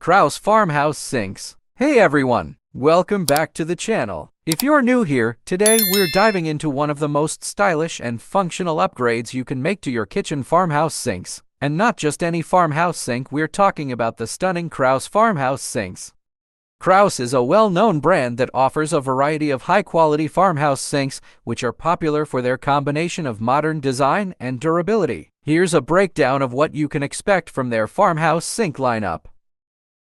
Kraus Farmhouse Sinks. Hey everyone, welcome back to the channel. If you're new here, today we're diving into one of the most stylish and functional upgrades you can make to your kitchen farmhouse sinks. And not just any farmhouse sink, we're talking about the stunning Kraus Farmhouse Sinks. Kraus is a well-known brand that offers a variety of high-quality farmhouse sinks, which are popular for their combination of modern design and durability. Here's a breakdown of what you can expect from their farmhouse sink lineup.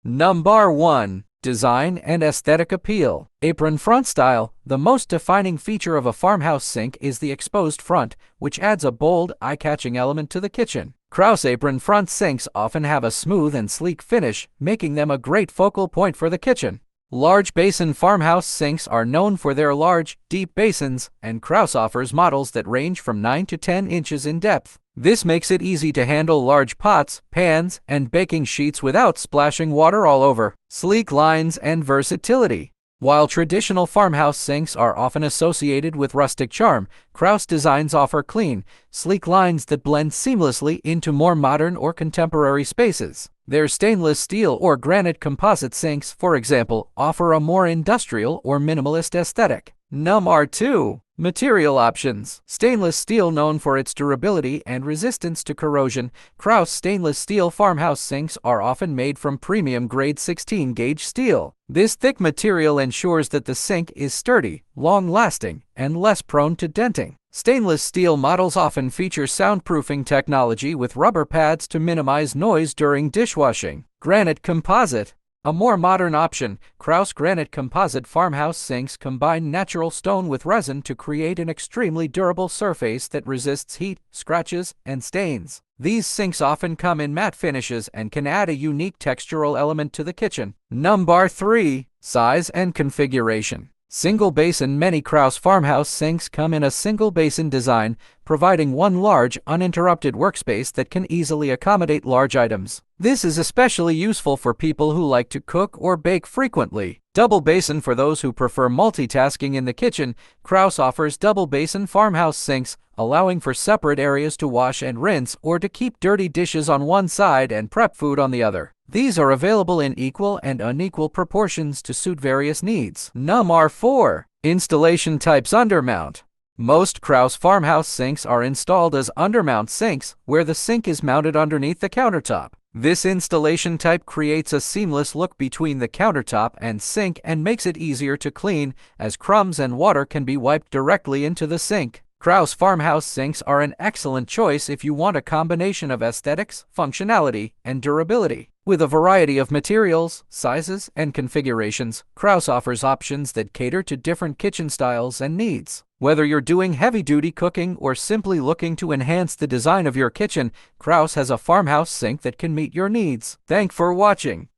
Number 1. Design and aesthetic appeal. Apron front style. The most defining feature of a farmhouse sink is the exposed front, which adds a bold, eye-catching element to the kitchen. Kraus apron front sinks often have a smooth and sleek finish, making them a great focal point for the kitchen. Large basin farmhouse sinks are known for their large, deep basins, and Kraus offers models that range from 9 to 10 inches in depth. This makes it easy to handle large pots, pans, and baking sheets without splashing water all over. Sleek lines and versatility. While traditional farmhouse sinks are often associated with rustic charm, Kraus designs offer clean, sleek lines that blend seamlessly into more modern or contemporary spaces. Their stainless steel or granite composite sinks, for example, offer a more industrial or minimalist aesthetic. Number 2. Material options. Stainless steel. Known for its durability and resistance to corrosion, Kraus stainless steel farmhouse sinks are often made from premium grade 16-gauge steel. This thick material ensures that the sink is sturdy, long-lasting, and less prone to denting. Stainless steel models often feature soundproofing technology with rubber pads to minimize noise during dishwashing. Granite composite. A more modern option, Kraus granite composite farmhouse sinks combine natural stone with resin to create an extremely durable surface that resists heat, scratches, and stains. These sinks often come in matte finishes and can add a unique textural element to the kitchen. Number 3. Size and configuration. Single basin. Many Kraus farmhouse sinks come in a single basin design, providing one large, uninterrupted workspace that can easily accommodate large items. This is especially useful for people who like to cook or bake frequently. Double basin. For those who prefer multitasking in the kitchen, Kraus offers double basin farmhouse sinks, allowing for separate areas to wash and rinse or to keep dirty dishes on one side and prep food on the other. These are available in equal and unequal proportions to suit various needs. Number 4. Installation types. Undermount. Most Kraus farmhouse sinks are installed as undermount sinks, where the sink is mounted underneath the countertop. This installation type creates a seamless look between the countertop and sink and makes it easier to clean, as crumbs and water can be wiped directly into the sink. Kraus farmhouse sinks are an excellent choice if you want a combination of aesthetics, functionality, and durability. With a variety of materials, sizes, and configurations, Kraus offers options that cater to different kitchen styles and needs. Whether you're doing heavy-duty cooking or simply looking to enhance the design of your kitchen, Kraus has a farmhouse sink that can meet your needs. Thanks for watching.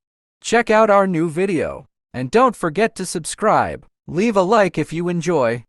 Check out our new video. And don't forget to subscribe. Leave a like if you enjoy.